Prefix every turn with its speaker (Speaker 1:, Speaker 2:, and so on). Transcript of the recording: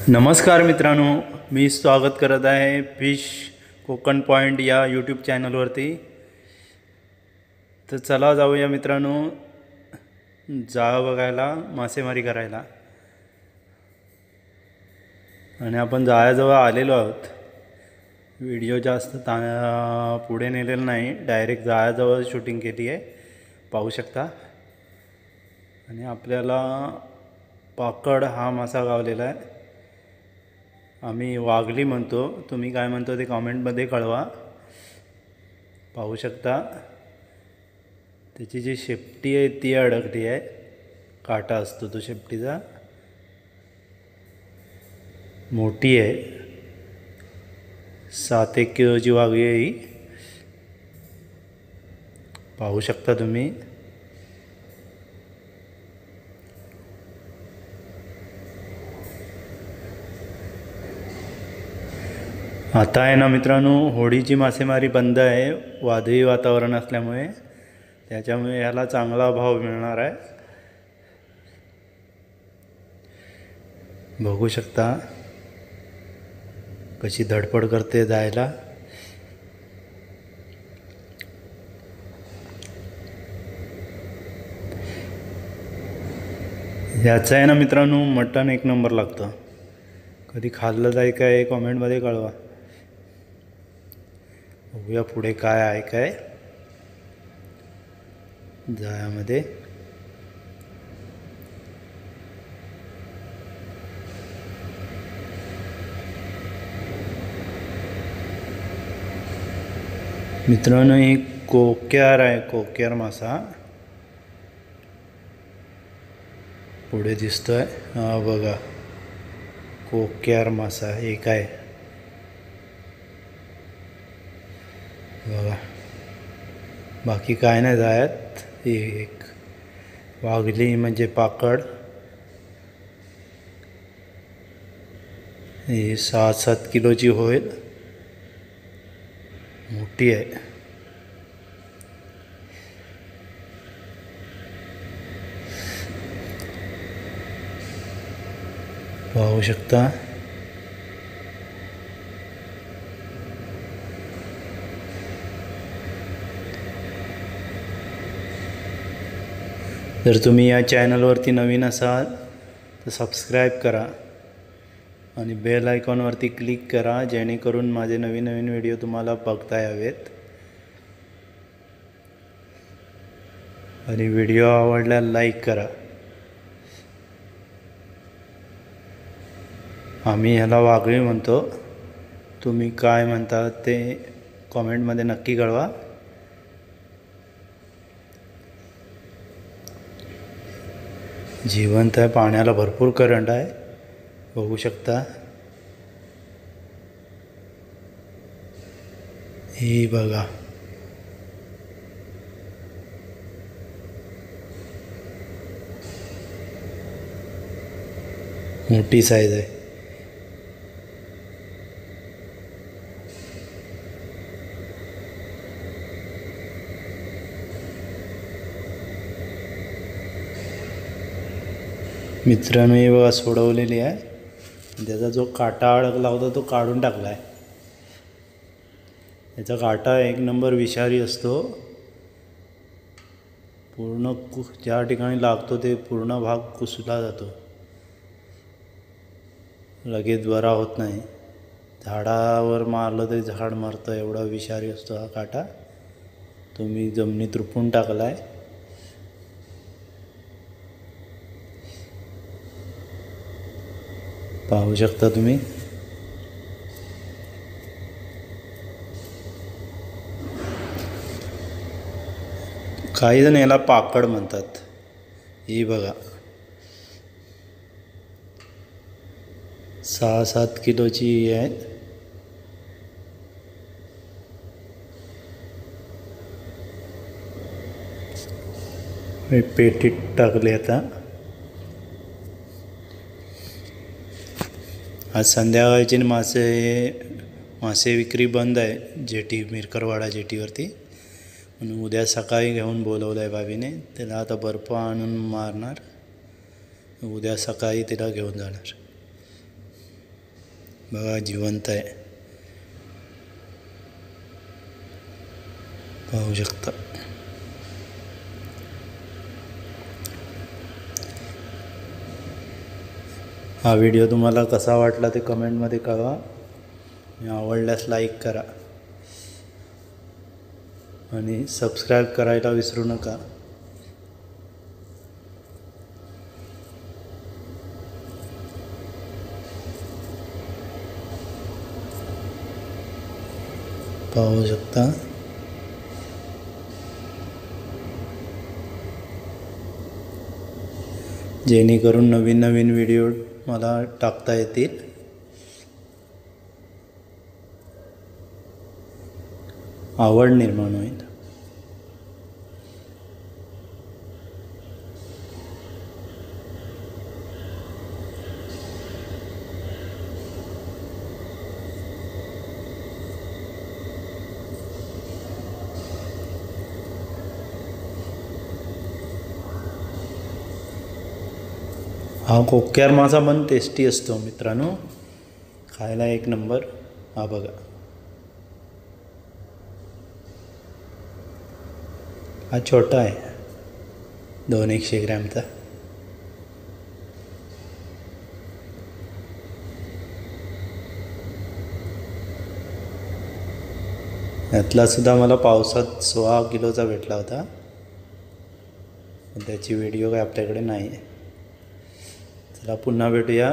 Speaker 1: नमस्कार मित्रांनो, मी स्वागत करत आहे फिश कोकण पॉईंट या यूट्यूब चॅनलवरती। तर चला जाऊया मित्रांनो जाळ बघायला, मासेमारी करायला। आणि आपण जाळ्याजवळ आलेलो आहोत। व्हिडिओ जास्त पुढे नेलेला नाही, डायरेक्ट जाळ्याजवळ शूटिंग केली आहे, पाहू शकता। आणि आपल्याला पाकड हा मासा गावलेला आहे। आम्ही वाघली म्हणतो, तुम्ही काय म्हणतो ते कमेंटमध्ये कळवा। पाहू शकता त्याची जी शेपटी आहे ती अडकली आहे, काटा असतो तो शेपटीचा, मोठी आहे। 7-1 किलोची वाघली आहे ही, पाहू शकता तुम्ही। आता आहे ना मित्रांनो, होडीची मासेमारी बंद आहे वादळी वातावरण असल्यामुळे, त्याच्यामुळे याला चांगला भाव मिळणार आहे। बघू शकता कशी धडपड करते जायला। याचं आहे ना मित्रांनो मटण एक नंबर लागतं, कधी खाल्लं जाय काय कमेंटमध्ये कळवा। बघूया पुढे काय आहे काय जाळ्यामध्ये। मित्रांनो ही कोक्यार आहे, कोक्यार मासा पुढे दिसतोय, हा बघा कोक्यार मासा एक आहे बघा, बाकी काय नाही जायत। एक वाघली म्हणजे पाकड, ही 6-7 किलोची होईल, मोठी आहे। पाहू शकता जर तुम्ही या चॅनलवरती नवीन असाल तर सबस्क्राईब करा आणि बेल आयकॉनवरती क्लिक करा, जेणेकरून माझे नवीन नवीन व्हिडिओ तुम्हाला बघता यावेत। आणि व्हिडिओ आवडल्यास लाईक करा। आम्ही ह्याला वाघळी म्हणतो, तुम्ही काय म्हणता ते कमेंटमध्ये नक्की कळवा। जिवंत आहे, पाण्याला भरपूर करंट आहे, बघू शकता। ही बघा मोठी साईज आहे। मित्रांनो ही बघा सोडवलेली आहे, त्याचा जो काटा अडकला होता तो काढून टाकला आहे। याचा काटा एक नंबर विषारी असतो, पूर्ण ज्या ठिकाणी लागतो ते पूर्ण भाग कुसला जातो, लगेच बरा होत नाही। झाडावर मारलं तरी झाड मरतं, एवढा विषारी असतो हा काटा। तुम्ही जमिनीत रुपून टाकला आहे, पाहू शकता तुम्ही। काही जण याला पाकड म्हणतात। ही बघा 6-7 किलोची आहे। पेटीत टाकले आता। आज संध्याकाळची मासे विक्री बंद आहे जेटी, मिरकरवाडा जेटीवरती, म्हणून उद्या सकाळी घेऊन बोलवलं आहे भाभीने। त्याला आता बर्फ आणून मारणार, उद्या सकाळी तिला घेऊन जाणार। बघा जिवंत आहे, पाहू शकता. हा व्हिडिओ तुम्हाला कसा वाटला ते कमेंटमध्ये कळवा. आवडल्यास लाईक करा आणि सबस्क्राईब करायला विसरू नका. पाहू शकता. जेणेकरून नवीन नवीन व्हिडिओ मला टाकता येतील. आवड निर्माण होईल. हा कोक्यार मासा पण टेस्टी असतो मित्रांनो, खायला एक नंबर. हा बघा, हा छोटा आहे, 200 ग्रॅमचा. यातला सुद्धा मला पावसात 16 किलोचा भेटला होता, पण त्याची व्हिडिओ काय आपल्याकडे नाही आहे. चला पुन्हा भेटूया